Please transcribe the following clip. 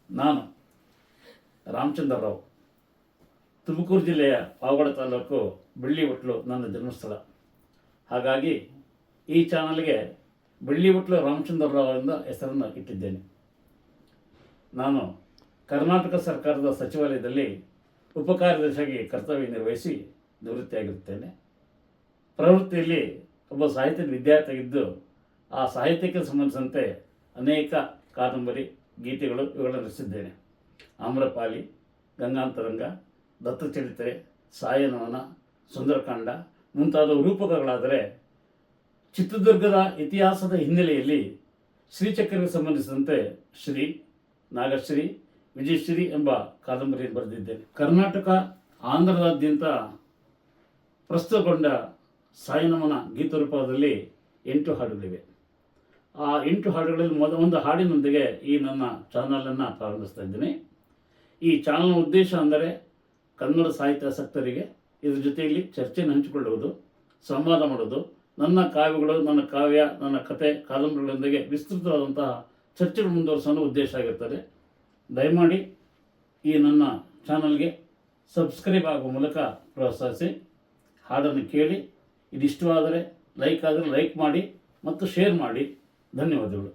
ನಾನು ರಾಮಚಂದ್ರ ರಾವ್, ತುಮಕೂರು ಜಿಲ್ಲೆಯ ಪಾವಗಡ ತಾಲೂಕು ಬೆಳ್ಳಿಹೊಟ್ಲು ನನ್ನ ಜನ್ಮಸ್ಥಳ. ಹಾಗಾಗಿ ಈ ಚಾನಲ್ಗೆ ಬೆಳ್ಳಿಹೊಟ್ಲು ರಾಮಚಂದ್ರ ರಾವ್ ಎಂದ ಹೆಸರನ್ನು ಇಟ್ಟಿದ್ದೇನೆ. ನಾನು ಕರ್ನಾಟಕ ಸರ್ಕಾರದ ಸಚಿವಾಲಯದಲ್ಲಿ ಉಪಕಾರ್ಯದರ್ಶಿಯಾಗಿ ಕರ್ತವ್ಯ ನಿರ್ವಹಿಸಿ ನಿವೃತ್ತಿಯಾಗಿರುತ್ತೇನೆ. ಪ್ರವೃತ್ತಿಯಲ್ಲಿ ಒಬ್ಬ ಸಾಹಿತ್ಯದ ವಿದ್ಯಾರ್ಥಿಯಾಗಿದ್ದು ಆ ಸಾಹಿತ್ಯಕ್ಕೆ ಸಂಬಂಧಿಸಿದಂತೆ ಅನೇಕ ಕಾದಂಬರಿ, ಗೀತೆಗಳು ಇವುಗಳನ್ನು ರಚಿಸಿದ್ದೇನೆ. ಆಮ್ರಪಾಲಿ, ಗಂಗಾಂತರಂಗ, ದತ್ತಚರಿತ್ರೆ, ಸಾಯನವನ, ಸುಂದರಕಾಂಡ ಮುಂತಾದ ರೂಪಕಗಳಾದರೆ, ಚಿತ್ರದುರ್ಗದ ಇತಿಹಾಸದ ಹಿನ್ನೆಲೆಯಲ್ಲಿ ಶ್ರೀಚಕ್ರಕ್ಕೆ ಸಂಬಂಧಿಸಿದಂತೆ ಶ್ರೀ, ನಾಗಶ್ರೀ, ವಿಜಯಶ್ರೀ ಎಂಬ ಕಾದಂಬರಿಯನ್ನು ಬರೆದಿದ್ದೇನೆ. ಕರ್ನಾಟಕ, ಆಂಧ್ರದಾದ್ಯಂತ ಪ್ರಸ್ತುತಗೊಂಡ ಸಾಯನವನ ಗೀತರೂಪದಲ್ಲಿ 8 ಹಾಡುಗಳಿವೆ. ಆ 8 ಹಾಡುಗಳಲ್ಲಿ ಒಂದು ಹಾಡಿನೊಂದಿಗೆ ಈ ನನ್ನ ಚಾನಲನ್ನು ಪ್ರಾರಂಭಿಸ್ತಾ ಇದ್ದೀನಿ. ಈ ಚಾನಲ್ನ ಉದ್ದೇಶ ಅಂದರೆ ಕನ್ನಡ ಸಾಹಿತ್ಯಾಸಕ್ತರಿಗೆ ಇದ್ರ ಜೊತೆಯಲ್ಲಿ ಚರ್ಚೆಯನ್ನು ಹಂಚಿಕೊಳ್ಳುವುದು, ಸಂವಾದ ಮಾಡೋದು, ನನ್ನ ಕಾವ್ಯಗಳು, ನನ್ನ ಕಾವ್ಯ, ನನ್ನ ಕತೆ, ಕಾದಂಬರಿಗಳೊಂದಿಗೆ ವಿಸ್ತೃತವಾದಂತಹ ಚರ್ಚೆಗಳು ಮುಂದುವರಿಸೋ ಉದ್ದೇಶ ಆಗಿರ್ತದೆ. ದಯಮಾಡಿ ಈ ನನ್ನ ಚಾನಲ್ಗೆ ಸಬ್ಸ್ಕ್ರೈಬ್ ಆಗುವ ಮೂಲಕ ಪ್ರೋತ್ಸಾಹಿಸಿ. ಹಾಡನ್ನು ಕೇಳಿ, ಇದಿಷ್ಟವಾದರೆ ಲೈಕ್ ಆದರೆ ಲೈಕ್ ಮಾಡಿ ಮತ್ತು ಶೇರ್ ಮಾಡಿ. ಧನ್ಯವಾದಗಳು.